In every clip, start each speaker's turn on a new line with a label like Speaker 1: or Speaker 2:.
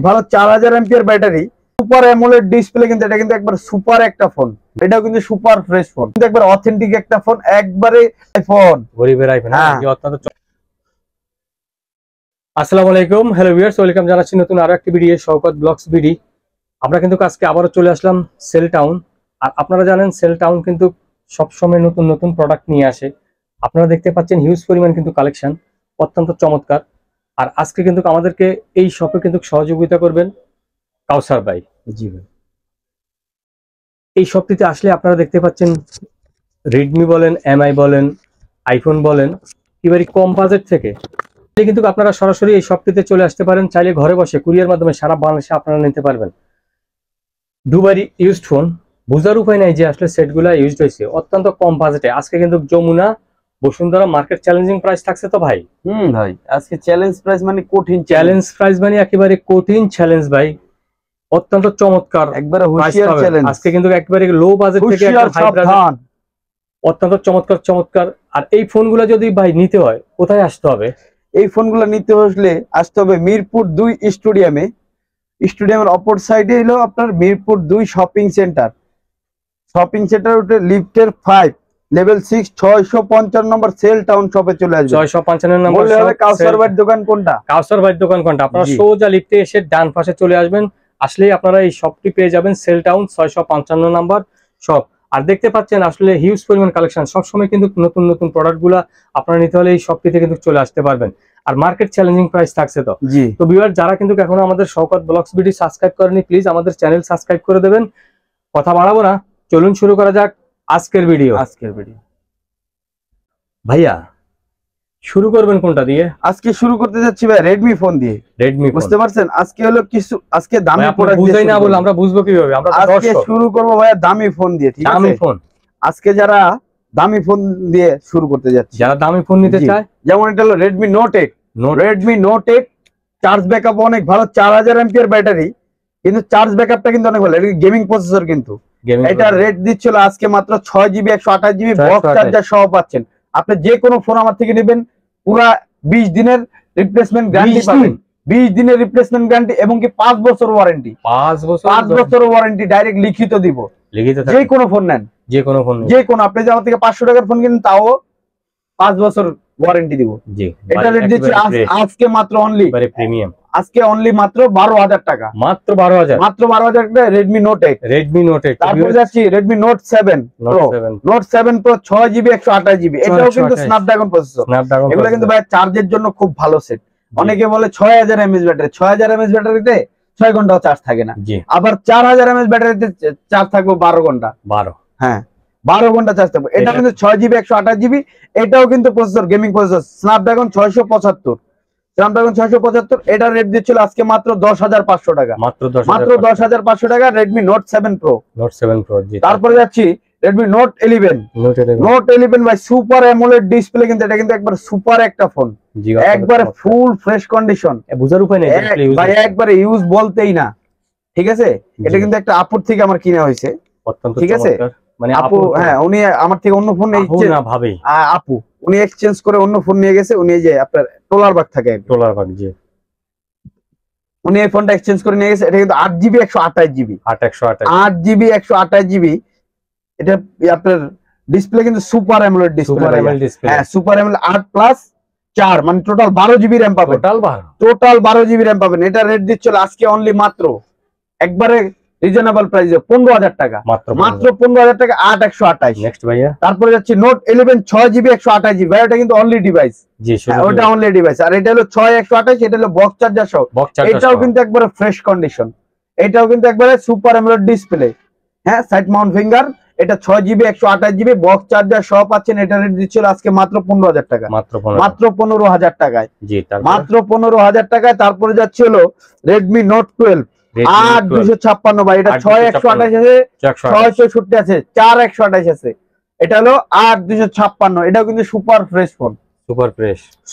Speaker 1: ভালো 4000 MPR battery, super AMOLED display, কিন্তু এটা কিন্তু একবার সুপার একটা ফোন। এটাও কিন্তু সুপার ফ্রেশ ফোন, কিন্তু একবার অথেন্টিক একটা ফোন, একবারে আইফোন, গরিবের আইফোন। হ্যাঁ,
Speaker 2: আসসালামু আলাইকুম, হ্যালো ভিউয়ার্স, ওয়েলকাম জানাচ্ছি নতুন আরো একটি ভিডিও, শওকত ব্লগস বিডি। আমরা কিন্তু আজকে আবারও চলে আসলাম সেল টাউন। আর আপনারা জানেন সেল টাউন কিন্তু সবসময় নতুন নতুন প্রোডাক্ট নিয়ে আসে। আপনারা দেখতে পাচ্ছেন হিউজ পরিমাণ কিন্তু কালেকশন, অত্যন্ত চমৎকার। আর আজকে কিন্তু আমাদেরকে এই শপে কিন্তু সহযোগিতা করবেন কাউসার ভাই।
Speaker 1: জি ভাই,
Speaker 2: এই শপটিতে আসলে আপনারা দেখতে পাচ্ছেন রেডমি বলেন, এমআই বলেন, আইফোন বলেন, এবারে কম বাজেট থেকে কিন্তু আপনারা সরাসরি এই শপটিতে চলে আসতে পারেন। চাইলে ঘরে বসে কুরিয়ার মাধ্যমে সারা বাংলাদেশে আপনারা নিতে পারবেন। দুবারই ইউজড ফোন, বোঝার উপায় নাই যে আসলে সেটগুলো ইউজড হয়েছে অত্যন্ত কম বাজেটে। আজকে কিন্তু Jamuna Bashundhara market challenging price থাকছে তো ভাই।
Speaker 1: ভাই আজকে চ্যালেঞ্জ প্রাইস মানে কঠিন
Speaker 2: চ্যালেঞ্জ প্রাইস, মানে একেবারে কঠিন চ্যালেঞ্জ ভাই, অত্যন্ত চমৎকার
Speaker 1: একবারে হুঁশিয়ার চ্যালেঞ্জ।
Speaker 2: আজকে কিন্তু একেবারে লো বাজেট থেকে অত্যন্ত চমৎকার চমৎকার। আর এই ফোনগুলো যদি ভাই নিতে হয় কোথায় আসতে হবে?
Speaker 1: এই ফোনগুলো নিতে হলে আসতে হবে মিরপুর 2 স্টেডিয়ামে। স্টেডিয়ামের অপর সাইডে হলো আপনার Mirpur 2 shopping centre. Shopping centre উঠে লিফটের 5 লেভেল 6 655 নম্বর সেল টাউন শপে চলে আসবে।
Speaker 2: 655 নম্বর
Speaker 1: কাউসার ভাইয়ের দোকান কোনটা?
Speaker 2: কাউসার ভাইয়ের দোকান কোনটা? আপনারা সোজা লিফটে এসে ডান পাশে চলে আসবেন, আসলেই আপনারা এই শপটি পেয়ে যাবেন। সেল টাউন 655 নম্বর শপ। আর দেখতে পাচ্ছেন আসলে হিউজ পরিমাণ কালেকশন, সবসময় কিন্তু নতুন নতুন প্রোডাক্ট গুলা আপনারা নিতে হলে এই শপটিতে কিন্তু চলে আসতে পারবেন। আর মার্কেট চ্যালেঞ্জিং প্রাইস থাকছে তো। তো ভিউয়ার যারা কিন্তু এখনো আমাদের শওকত ব্লগস বিডি সাবস্ক্রাইব করেনি, প্লিজ আমাদের চ্যানেল সাবস্ক্রাইব করে দেবেন। কথা বাড়াবো না, চলুন শুরু করা যাক আজকের ভিডিও। ভাইয়া শুরু করবেন কোনটা দিয়ে?
Speaker 1: আজকে শুরু করতে যাচ্ছি ভাই রেডমি ফোন দিয়ে।
Speaker 2: রেডমি,
Speaker 1: বুঝতে পারছেন? আজকে হলো কিছু আজকে দামি প্রোডাক্ট
Speaker 2: বুঝাই না বলে আমরা বুঝবো কিভাবে? আমরা
Speaker 1: আজকে শুরু করব ভাইয়া দামি ফোন দিয়ে। ঠিক আছে,
Speaker 2: দামি ফোন।
Speaker 1: আজকে যারা দামি ফোন দিয়ে শুরু করতে যাচ্ছে,
Speaker 2: যারা দামি ফোন নিতে চায়,
Speaker 1: যেমন এটা হলো Redmi note 8। Redmi note 8 charge backup অনেক ভালো, 4000 এমপিআর ব্যাটারি, কিন্তু চার্জ ব্যাকআপটা কিন্তু অনেক ভালো। এটা গেমিং প্রসেসর কিন্তু। এটা রেট দিচ্ছিল আজকে মাত্র 6GB 128GB বক্স চার্জার সহ পাচ্ছেন। আপনি যে কোনো ফোন আমার থেকে নেবেন, পুরা 20 দিনের রিপ্লেসমেন্ট গ্যারান্টি পাবেন। 20 দিনের রিপ্লেসমেন্ট গ্যারান্টি এবং কি 5 বছর ওয়ারেন্টি। 5 বছর ওয়ারেন্টি ডাইরেক্ট লিখিত দিব। যে কোনো ফোন নেন, যে কোনো আপনি যে আমার থেকে 500 টাকার ফোন কিনেন তাও 5 বছর ওয়ারেন্টি দিব। এটা রেট দিচ্ছি আজকে মাত্র অনলি
Speaker 2: প্রিমিয়াম,
Speaker 1: আজকে অনলি মাত্র 12000 টাকা।
Speaker 2: মাত্র 12000
Speaker 1: টাকা রেডমি নোট 8। তারপর যাচ্ছি Redmi note 7 pro. Note 7 pro 6GB 128GB, এটাও কিন্তু স্ন্যাপড্রাগন প্রসেসর। এগুলো কিন্তু ভাই চার্জের জন্য খুব ভালো সেট। অনেকে বলে 6000 mAh ব্যাটারি, 6000 mAh ব্যাটারিতে 6 ঘন্টাও চার্জ থাকে না। আবার 4000 mAh ব্যাটারিতে চার্জ থাকবে 12 ঘন্টা। হ্যাঁ, 12 ঘন্টা চার্জ থাকবে। এটা কিন্তু 6GB 128GB, এটাও কিন্তু প্রসেসর গেমিং প্রসেসর স্ন্যাপড্রাগন 675। এটা রেট দিচ্ছিল আজকে মাত্র 10500 টাকা। মাত্র 10500 টাকা রেডমি নোট 7 প্রো। তারপরে যাচ্ছি রেডমি নোট 11। নোট 11 ভাই সুপার অ্যামোলেড ডিসপ্লে, কিন্তু এটা কিন্তু একবার সুপার একটা ফোন, একবারে ফুল ফ্রেশ কন্ডিশন।
Speaker 2: বুঝার উপায় নেই
Speaker 1: ভাই, একবারে ইউজ বলতেই না। ঠিক আছে, এটা কিন্তু একটা আপুর থেকে আমার কিনা হয়েছে। ঠিক আছে, মানে আপু, হ্যাঁ, উনি আমার থেকে অন্য ফোন আপু উনি এক্সচেঞ্জ করে অন্য ফোন নিয়ে গেছে। উনি যে আপনার টোলারবাগ থাকে, উনি এই ফোনটা এক্সচেঞ্জ করে নিয়ে গেছে। এটা কিন্তু 8GB 128GB, 8GB 128GB। এটা আপনার ডিসপ্লে কিন্তু সুপার অ্যামোলেড ডিসপ্লে। হ্যাঁ, সুপার অ্যামোলেড 8+4 মানে টোটাল 12GB র‍্যাম পাবেন। টোটাল 12GB র‍্যাম পাবেন। এটা রেট দিচ্ছিল আজকে অনলি মাত্র একবারে রিজনেবল প্রাইসে 15000 টাকা। মাত্র 15000 টাকা 8128।
Speaker 2: নেক্সট ভাইয়া,
Speaker 1: তারপরে যাচ্ছে নোট 11 6GB 128GB। ভাই এটা কিন্তু অনলি ডিভাইস, ওটা অনলি ডিভাইস। আর এটা হলো 6128, এটা হলো বক্স চার্জার সহ। এটাও কিন্তু একবারে ফ্রেশ কন্ডিশন, এটাও কিন্তু একবারে সুপার অ্যামোলেড ডিসপ্লে। হ্যাঁ, সাইড মাউন্ট ফিঙ্গার। এটা 6GB 128GB বক্স চার্জার সহ পাচ্ছেন। এটা রেট দিচ্ছিল আজকে মাত্র 15000 টাকা। মাত্র 15000 টাকায়, মাত্র 15000 টাকায়। তারপরে যাচ্ছে হলো রেডমি নোট 12 8256 ভাই। এটা 6128 আছে, 664 আছে, 4128 আছে। এটা হলো 8256। এটাও কিন্তু super fresh phone,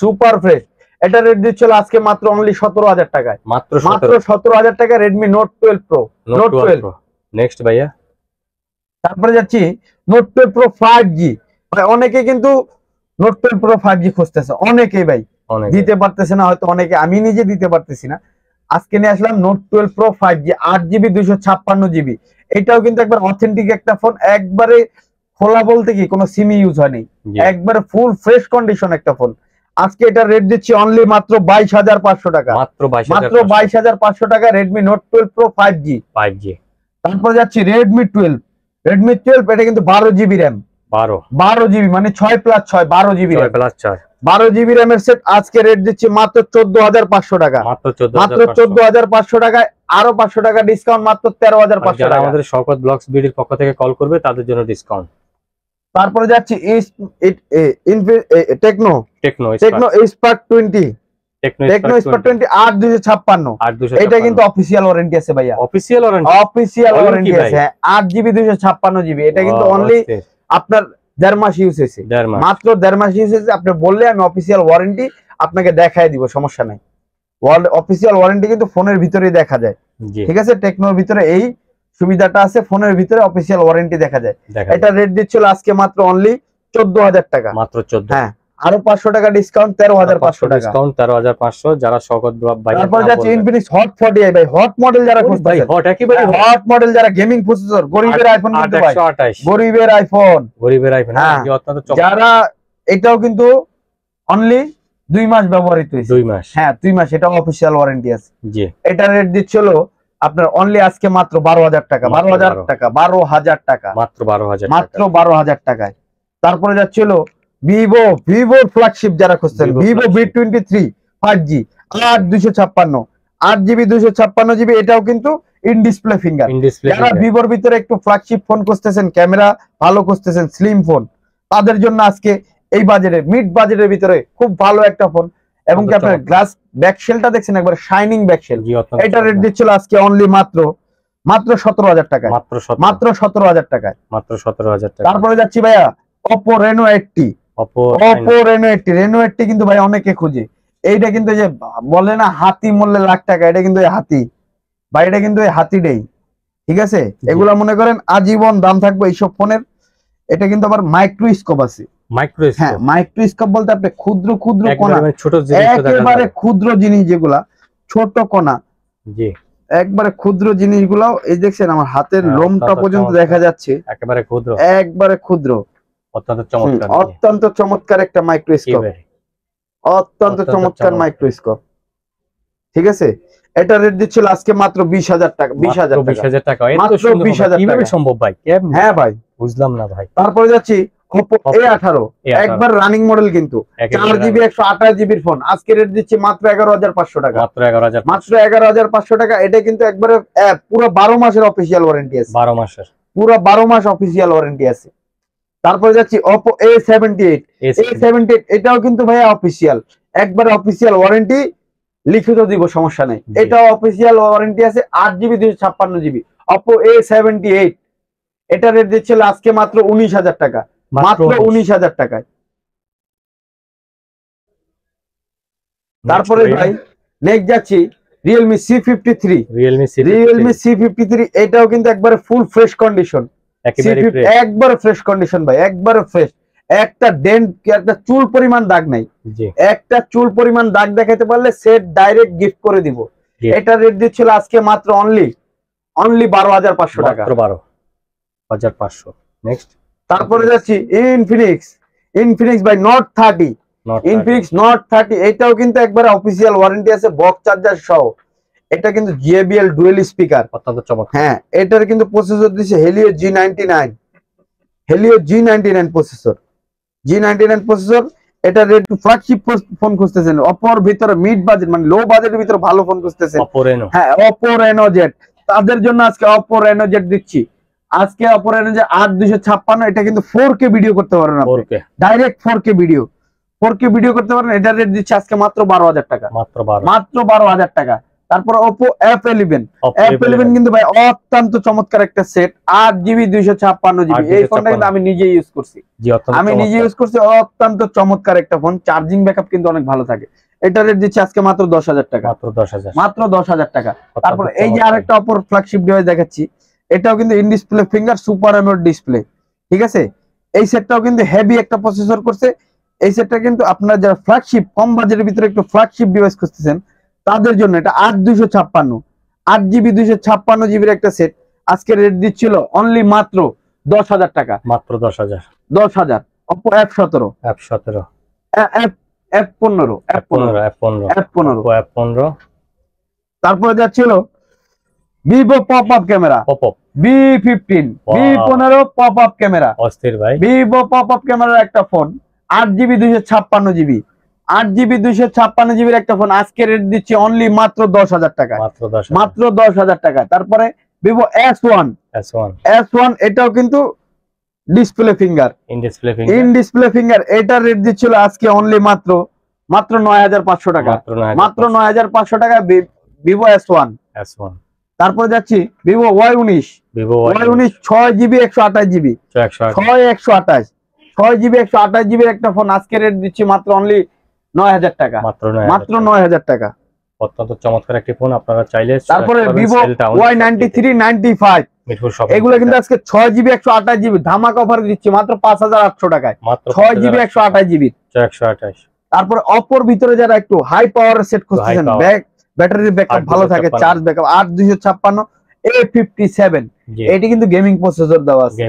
Speaker 1: super fresh. এটা রেট দিচ্ছিল আজকে মাত্র অনলি 17000 টাকায়। মাত্র 17000 টাকা Redmi note 12 pro. Note 12
Speaker 2: next ভাইয়া।
Speaker 1: তারপরে যাচ্ছি নোট 12 প্রো 5G। ভাই অনেকে কিন্তু নোট 12 প্রো 5G খুঁজতেছে, অনেকেই ভাই দিতে পারতেছে না হয়তো, অনেকে, আমি নিজে দিতে পারতেছি না। আজকে নিয়ে আসলাম note 12 pro 5G 8GB 256GB। এটাও কিন্তু একবার অথেন্টিক একটা ফোন, একবারে খোলা বলতে কি কোনো সিমি ইউজ হয়নি, একবারে ফুল ফ্রেশ কন্ডিশন একটা ফোন। আজকে এটা রেট দিচ্ছি অনলি মাত্র 22,500 টাকা, মাত্র 22,500 টাকা Redmi Note 12 Pro 5G। তারপর যাচ্ছি Redmi 12। Redmi 12 এটা কিন্তু 12GB RAM, 12GB মানে 6+6 12GB RAM, 12GB RAM এর সেট আজকে রেট দিচ্ছি মাত্র 14,500 টাকা, মাত্র 14,500 টাকায় আরো 500 টাকা ডিসকাউন্ট, মাত্র 13,500 টাকা।
Speaker 2: আমাদের শওকত ব্লগস বিডির পক্ষ থেকে কল করবে তাদের জন্য ডিসকাউন্ট।
Speaker 1: তারপরে যাচ্ছি টেকনো স্পার্ক 20, টেকনো স্পার্ক 20 8256। এটা কিন্তু অফিশিয়াল ওয়ারেন্টি আছে ভাইয়া, অফিশিয়াল ওয়ারেন্টি আছে 8GB 256GB। এটা কিন্তু অনলি আপনার 1.5 মাস ইউজ হয়েছে, মাত্র 1.5 মাস ইউজ হয়েছে। আপনি বললে আমি অফিশিয়াল ওয়ারেন্টি আপনাকে দেখাই দিব, সমস্যা নাই। অফিশিয়াল ওয়ারেন্টি কিন্তু ফোনের ভিতরেই দেখা যায়, ঠিক আছে। টেকনোর ভিতরে এই সুবিধাটা আছে, ফোনের ভিতরে অফিশিয়াল ওয়ারেন্টি দেখা যায়। এটা রেট দিচ্ছিল আজকে মাত্র অনলি 14,000 টাকা, মাত্র 14। হ্যাঁ, আরো 500 টাকা ডিসকাউন্ট, 13,500 টাকা ডিসকাউন্ট, 13,500। যারা শওকত ভাই তারপর যাচ্ছে ইনফিনিক্স হট 40i ভাই, হট মডেল যারা খুঁজছেন ভাই, হট একেবারে হট মডেল যারা গেমিং প্রসেসর, গরিবের আইফোন কিন্তু ভাই, গরিবের আইফোন যারা, এটাও কিন্তু অনলি 2 মাস ব্যবহৃত হয়েছে, 2 মাস, হ্যাঁ 2 মাস, এটা অফিশিয়াল ওয়ারেন্টি আছে। জি, এটা রেট দিচ্ছিল আপনার অনলি আজকে মাত্র 12,000 টাকা, 12,000 টাকা, 12,000 টাকা, মাত্র 12,000 টাকায়। তারপরে যাচ্ছিল ভিভোর ফ্ল্যাগশিপ যারা খুঁজছেন, Vivo V23 5G 8GB 256GB। এটাও কিন্তু ইন ডিসপ্লে ফিঙ্গার। যারা ভিভোর ভিতরে একটু ফ্ল্যাগশিপ ফোন খুঁজতেছেন, ক্যামেরা ভালো খুঁজতেছেন, স্লিম ফোন, তাদের জন্য আজকে এই বাজেটে, মিড বাজেটের ভিতরে খুব ভালো একটা ফোন। এবং কি আপনার গ্লাস ব্যাকশেলটা দেখছেন, একবার শাইনিং ব্যাকশেল। এটা রেট দিচ্ছিল আজকে অনলি মাত্র 17,000 টাকায়, মাত্র 17,000 টাকায়, মাত্র 17,000 টাকা। তারপরে যাচ্ছি ভাইয়া Oppo Reno 80, Reno 80 কিন্তু ভাই অনেকে খুঁজে। এইটা কিন্তু যে বলে না হাতি মূল্যে লাখ টাকা, এটা কিন্তু হাতি ভাই, এটা কিন্তু হাতিটাই, ঠিক আছে। এগুলা মনে করেন আজীবন দাম থাকবে এইসব ফোনের। এটা কিন্তু আবার মাইক্রোস্কোপ আছে, মাইক্রোস্কোপ বলতে আপনি ক্ষুদ্র ক্ষুদ্র কণা, একেবারে ক্ষুদ্র জিনিস যেগুলা ছোট কণা, জি একবারে ক্ষুদ্র জিনিসগুলো, এই দেখছেন আমার হাতের লোমটা পর্যন্ত দেখা যাচ্ছে, একেবারে ক্ষুদ্র, একবারে ক্ষুদ্র, অত্যন্ত চমৎকার একটা মাইক্রোস্কোপ, অত্যন্ত চমৎকার মাইক্রোস্কোপ, ঠিক আছে। এটা রেট দিচ্ছিল আজকে মাত্র 20,000 টাকা, 20,000 টাকা, মাত্র 20,000 টাকা সম্ভব ভাই? হ্যাঁ ভাই, বুঝলাম না ভাই। তারপরে যাচ্ছি Oppo A18, একবার রানিং মডেল কিন্তু 4GB 128GB ফোন। আজকে রেট দিচ্ছি মাত্র 11,500 টাকা, মাত্র 11,500 টাকা। এটা কিন্তু একবারে পুরো 12 মাসের অফিশিয়াল ওয়ারেন্টি আছে, 12 মাসের, পুরো 12 মাস অফিশিয়াল ওয়ারেন্টি আছে। তারপরে যাচ্ছি Oppo A78, এটাও কিন্তু ভাইয়া অফিশিয়াল, একবারে অফিশিয়াল ওয়ারেন্টি, লিখিত দিব, সমস্যা নেই। এটাও অফিশিয়াল ওয়ারেন্টি আছে, 8GB 256GB Oppo A78। এটা রেট দিচ্ছিল আজকে মাত্র 19,000 টাকা, মাত্র 19,000 টাকায়। তারপরে ভাই নেক্সট যাচ্ছি Realme C53, এটাও কিন্তু একবারে ফুল ফ্রেশ কন্ডিশন, একবারে ফ্রেশ কন্ডিশন ভাই, একবারে ফ্রেশ, একটা ডেন্ট, একটা চুল পরিমাণ দাগ নাই, একটা চুল পরিমাণ দাগ দেখাতে পারলে সেট ডাইরেক্ট গিফট করে দিব। এটা রেট দিচ্ছিল আজকে মাত্র অনলি 12,500 টাকা, 12,500। নেক্সট তারপরে যাচ্ছি ইনফিনিক্স বাই Note 30, ইনফিনিক্স Note 30, এটাও কিন্তু একবারে অফিশিয়াল ওয়ারেন্টি আছে, বক্স চার্জার সহ। এটা কিন্তু JBL ডুয়েল স্পিকার, অত্যন্ত চমৎকার। হ্যাঁ, এটার কিন্তু প্রসেসর দিছে Helio G99 প্রসেসর, প্রসেসর। এটা রেট ফ্ল্যাগশিপ ফোন খুঁজতেছেন, অপর ভিতরে মিড বাজেট মানে লো বাজেটের ভিতরে ভালো ফোন খুঁজতেছেন, হ্যাঁ Oppo Reno Z, তাদের জন্য আজকে Oppo Reno Z দিচ্ছি। আজকে Oppo Reno Z 8,256, এটা কিন্তু 4K ভিডিও করতে পারেন আপনি, ডাইরেক্ট 4K ভিডিও করতে পারেন। এটা রেট দিচ্ছি আজকে মাত্র 12,000 টাকা, মাত্র 12,000 টাকা। তারপর Oppo F11 কিন্তু ভাই অত্যন্ত চমৎকার একটা সেট, 8GB 256GB। এই ফোনটা কিন্তু আমি নিজে ইউজ করছি, অত্যন্ত চমৎকার একটা ফোন, চার্জিং ব্যাকআপ কিন্তু অনেক ভালো থাকে। এটা রেট দিচ্ছি আজকে মাত্র 10,000 টাকা, মাত্র 10,000 টাকা। তারপর এই যে আরেকটা Oppo ফ্ল্যাগশিপ ডিভাইস দেখাচ্ছি, এটাও কিন্তু in display finger, super AMOLED display, ঠিক আছে। এই সেটটাও কিন্তু হেভি একটা প্রসেসর করছে। এই সেটটা কিন্তু আপনারা যারা ফ্ল্যাগশিপ কম বাজেটের ভিতরে একটু ফ্ল্যাগশিপ ডিভাইস খুঁজতেছেন, তাদের জন্য এটা 8256 8GB 256GB একটা সেট আজকে রেট দিচ্ছিল অনলি মাত্র 10,000 টাকা।
Speaker 2: মাত্র 10,000
Speaker 1: Oppo F17 F15 তারপরে যাচ্ছিল Vivo pop-up camera B15 B15 pop-up camera
Speaker 2: অস্থির ভাই।
Speaker 1: Vivo pop-up ক্যামেরার একটা phone 8GB 256GB 8GB 256GB এর একটা ফোন আজকে রেট দিচ্ছি অনলি মাত্র 10,000 টাকা। মাত্র 10,000 টাকা। তারপরে Vivo S1 এটাও কিন্তু display finger in display finger এটা রেট দিচ্ছিল আজকে অনলি মাত্র 9,500 টাকা। মাত্র 9,500 টাকা Vivo S1। তারপরে যাচ্ছি Vivo Y19 6GB 128GB 6GB 128GB একটা ফোন আজকে রেট দিচ্ছি মাত্র অনলি 9,000 টাকা। মাত্র 9,000 টাকা।
Speaker 2: অত্যন্ত চমৎকার একটি ফোন, আপনারা চাইলে।
Speaker 1: তারপরে Vivo Y93 95 এগুলো কিন্তু আজকে 6GB 128GB ধামাকা অফারে দিচ্ছি মাত্র 5,800 টাকায়। 6GB 128GB 128। তারপরে Oppo এর ভিতরে যারা একটু হাই পাওয়ার সেট খুঁজছেন, ব্যাটারি ব্যাকআপ ভালো থাকে, চার্জ ব্যাকআপ 8256 A57 এটি কিন্তু গেমিং প্রসেসর দেওয়া আছে।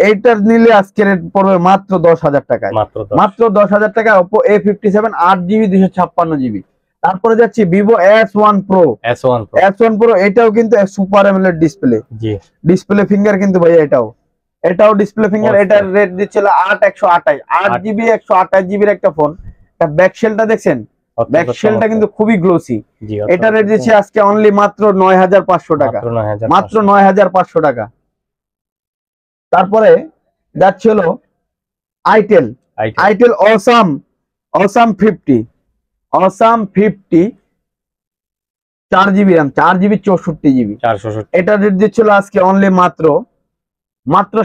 Speaker 1: এইটা নিলে আজকে রেট পড়বে মাত্র 10,000 টাকায়। মাত্র 10,000 টাকা Oppo A57 8GB 256GB। তারপরে যাচ্ছি Vivo S1 Pro এটাও কিন্তু সুপার অ্যামোলেড ডিসপ্লে ফিঙ্গার কিন্তু ভাই এটাও ডিসপ্লে ফিঙ্গার। এটার রেট দিচ্ছিল 8,128 8GB 128GB এর একটা ফোন। এটা ব্যাকশেলটা দেখছেন, ব্যাকশেলটা কিন্তু খুবই গ্লোসি। এটা রেট দিচ্ছি আজকে অনলি মাত্র 9,500 টাকা। মাত্র 9,500 টাকা। তারপরে যাচ্ছিল itel awesome 50 4GB RAM 4GB 64GB এটা রেট দিচ্ছিল আজকে অনলি মাত্র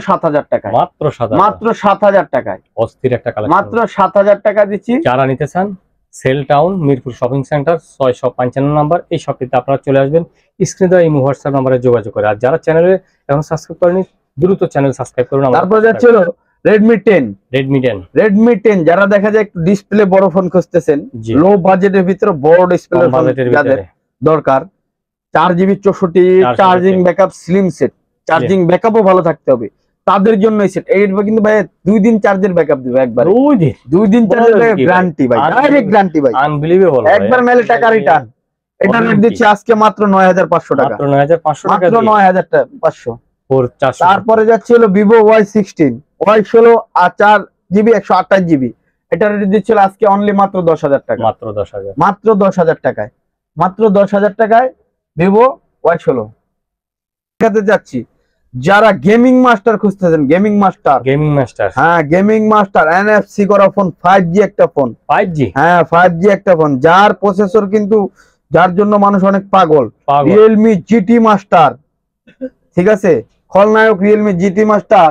Speaker 1: 7,000 টাকায়। মাত্র 7,000 টাকায় অস্থির একটা কালেকশন। মাত্র 7,000 টাকা দিচ্ছি। যারা নিতে চান Cell Town Mirpur shopping center 655 number এই শপটিতে আপনারা চলে আসবেন। স্ক্রিনে দেওয়া এই হোয়াটসঅ্যাপ নম্বরে যোগাযোগ করে। আর যারা চ্যানেলে এখন সাবস্ক্রাইব করেনি দ্রুত চ্যানেল সাবস্ক্রাইব করুন। তারপর যাচ্ছিল Redmi 10 যারা দেখা যায় একটু ডিসপ্লে বড় ফোন খুঁজতেছেন, লো বাজেটের ভিতরে বড় ডিসপ্লে যাদের দরকার, 4GB 64 charging backup slim set, charging ব্যাকআপও ভালো থাকতে হবে তাদের জন্য এই সেট। এইটা কিন্তু ভাই 2 দিন চার্জের ব্যাকআপ দিবে একবার। 2 দিন চার্জের গ্যারান্টি ভাই, ডাইরেক্ট গ্যারান্টি ভাই, আনবিলিভেবল। একবার মেলে টাকা রিটার্ন। এটা রেট দিচ্ছি আজকে মাত্র 9,500 টাকা। মাত্র 9,500 তারপরে যাচ্ছিল Vivo Y16 4GB 128GB এটা রেট দিচ্ছিল আজকে অনলি মাত্র 10,000 টাকা। মাত্র 10,000 টাকায়। মাত্র 10,000 টাকায় Vivo Y16 যাচ্ছি। যারা গেমিং মাস্টার খুঁজতেছেন, গেমিং মাস্টার হ্যাঁ গেমিং মাস্টার NFC করা ফোন 5G একটা ফোন 5G একটা ফোন যার প্রসেসর কিন্তু যার জন্য মানুষ অনেক পাগল। Realme GT মাস্টার, ঠিক আছে, খলনায়ক Realme GT মাস্টার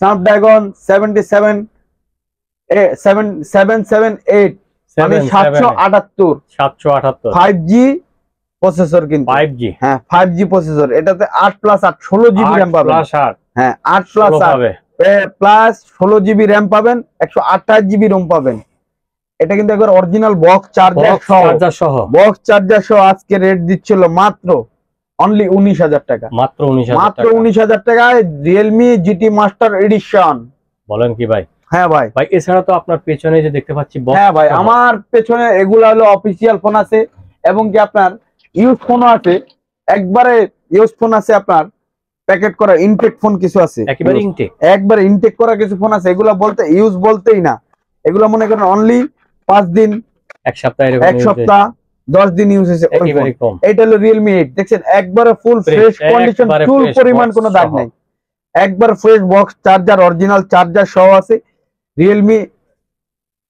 Speaker 1: Snapdragon 778 মানে 778 5G প্রসেসর কিন্তু 5G হ্যাঁ 5G প্রসেসর। এটাতে 8+8 16GB RAM পাবেন। হ্যাঁ 8+8+16GB RAM পাবেন, 128GB ROM পাবেন। এটা কিন্তু একবার অরিজিনাল বক্স চার্জার সহ আজকে রেট দিচ্ছিল মাত্র অনলি 19,000 টাকা। মাত্র 19,000 টাকায় Realme GT মাস্টার এডিশন। বলেন কি ভাই? হ্যাঁ ভাই। এছাড়া তো আপনার পেছনে যে দেখতে পাচ্ছি, হ্যাঁ ভাই আমার পেছনে এগুলা হলো অফিসিয়াল ফোন আছে এবং কি আপনার ইউজ ফোনও আছে। একবারে ইউজ ফোন আছে, আপনার প্যাকেট করা ইনটেক ফোন কিছু আছে, একবারে ইনটেক করা কিছু ফোন আছে। এগুলা বলতে ইউজ বলতেই না, এগুলা মনে করেন অনলি 5 দিন 1 সপ্তাহ 10 দিন ইউজ হয়েছে। এটা হলো Realme 8 দেখছেন একবারে ফুল ফ্রেশ কন্ডিশন, চুল পরিমাণ কোনো দাগ নাই, একবার fresh box charger original charger সহ আছে। Realme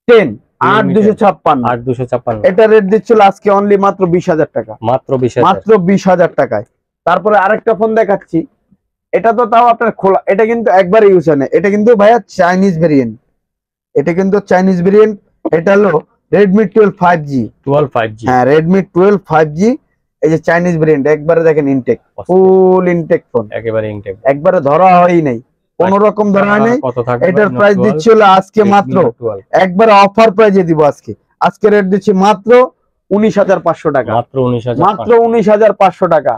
Speaker 1: 10 8256 এটা রেট দিচ্ছিল আজকে অনলি মাত্র 20,000 টাকা। মাত্র 20,000 টাকায়। তারপরে আরেকটা ফোন দেখাচ্ছি, এটা তো তাও আপনার খোলা, এটা কিন্তু একবার ইউজ হয় না। এটা কিন্তু ভাইয়া চাইনিজ ভেরিয়েন্ট, এটা কিন্তু চাইনিজ ভেরিয়েন্ট। এটা হলো Redmi 12 5G হ্যাঁ Redmi 12 5G এই যে চাইনিজ ভেরিয়েন্ট। একবারে দেখেন ইনটেক, ফুল ইনটেক ফোন, একেবারে ইনটেক, একবারে ধরা হয়ই নাই, কোন রকম ধরা হয় নাই। এটার প্রাইস দিচ্ছিল আজকে মাত্র একবারে অফার প্রাইজে দিব আজকে রেট দিচ্ছি মাত্র 19,500 টাকা,
Speaker 2: মাত্র 19,000,
Speaker 1: মাত্র 19,500 টাকা,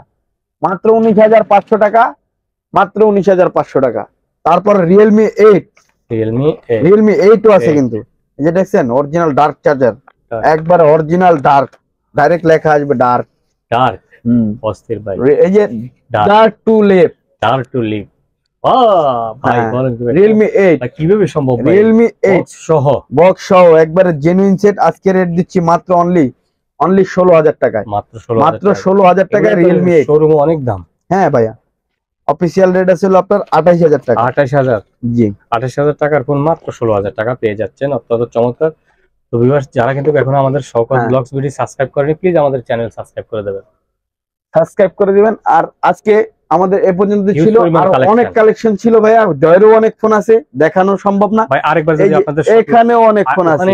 Speaker 1: মাত্র 19,500 টাকা, মাত্র 19,500 টাকা। তারপর Realme 8, Realme 8 ও আছে কিন্তু, এই যে দেখছেন অরিজিনাল ডার্ক চার্জার, একবার অরিজিনাল ডার্ক, ডাইরেক্ট লেখা আসবে ডার্ক,
Speaker 2: ডার্ক অস্থির ভাই,
Speaker 1: এই যে dare to leap,
Speaker 2: dare to leap. ভাই বলেন
Speaker 1: Realme 8
Speaker 2: কিভাবে সম্ভব?
Speaker 1: Realme 8
Speaker 2: সহ,
Speaker 1: বক্স সহ একবারে জেনুইন সেট, আজকে রেট দিচ্ছি মাত্র অনলি 16,000 টাকায়,
Speaker 2: মাত্র
Speaker 1: 16,000 টাকায় Realme 8।
Speaker 2: শোরুমে অনেক দাম।
Speaker 1: হ্যাঁ ভাইয়া, অফিসিয়াল রেট আছে আপনার 28,000 টাকা।
Speaker 2: 28,000,
Speaker 1: জি
Speaker 2: 28,000 টাকার ফোন মাত্র 16,000 টাকা পেয়ে যাচ্ছেন, অত্যন্ত চমৎকার। তো ভিউয়ার্স, যারা কিন্তু এখন আমাদের শওকত ব্লগস ভিডিও সাবস্ক্রাইব করেনি, প্লিজ আমাদের চ্যানেল সাবস্ক্রাইব করে দেবেন,
Speaker 1: সাবস্ক্রাইব করে দিবেন। আর আজকে আমাদের এ পর্যন্ত ছিল, আর অনেক কালেকশন ছিল ভাইয়া, দয়েরও অনেক ফোন আছে, দেখানো সম্ভব না
Speaker 2: ভাই। আরেকবার যদি আপনাদের
Speaker 1: এখানেও অনেক ফোন আছে,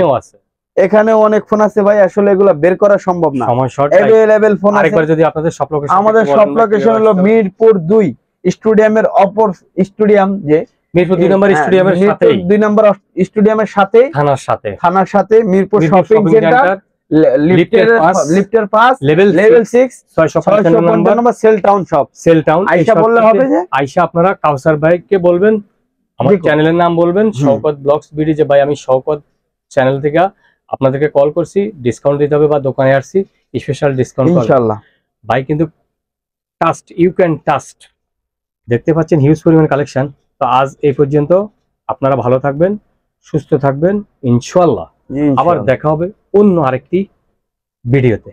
Speaker 1: এখানেও অনেক ফোন আছে ভাই, আসলে এগুলা বের করা সম্ভব না,
Speaker 2: সময় শর্ট।
Speaker 1: अवेलेबल ফোন আছে।
Speaker 2: আরেকবার যদি আপনাদের সব লোকেশন,
Speaker 1: আমাদের সব লোকেশন হলো মিরপুর 2 স্টেডিয়ামের অপর স্টেডিয়াম, যে
Speaker 2: মিরপুর 2 নম্বর স্টেডিয়ামের সাথে,
Speaker 1: 2 নম্বর স্টেডিয়ামের সাথে, থানার সাথে মিরপুর শপিং সেন্টার, লিফটের পাস, লেভেল 6 655 নম্বর cell town shop. Cell town Ayesha বললে হবে, যে
Speaker 2: আয়শা আপনারা কাউসার ভাইকে বলবেন, আমার চ্যানেলের নাম বলবেন শওকত ব্লগস ভিডিও, যে ভাই আমি শওকত চ্যানেল থেকে আপনাদেরকে কল করছি, ডিসকাউন্ট দিতে হবে, বা দোকানে আসছি স্পেশাল ডিসকাউন্ট
Speaker 1: ইনশাআল্লাহ।
Speaker 2: ভাই কিন্তু ট্রাস্ট, ইউ ক্যান ট্রাস্ট। দেখতে পাচ্ছেন হিউজ পরিমাণ কালেকশন। তো আজ এই পর্যন্ত, আপনারা ভালো থাকবেন, সুস্থ থাকবেন ইনশাআল্লাহ। আবার দেখা হবে অন্য আরেকটি ভিডিওতে।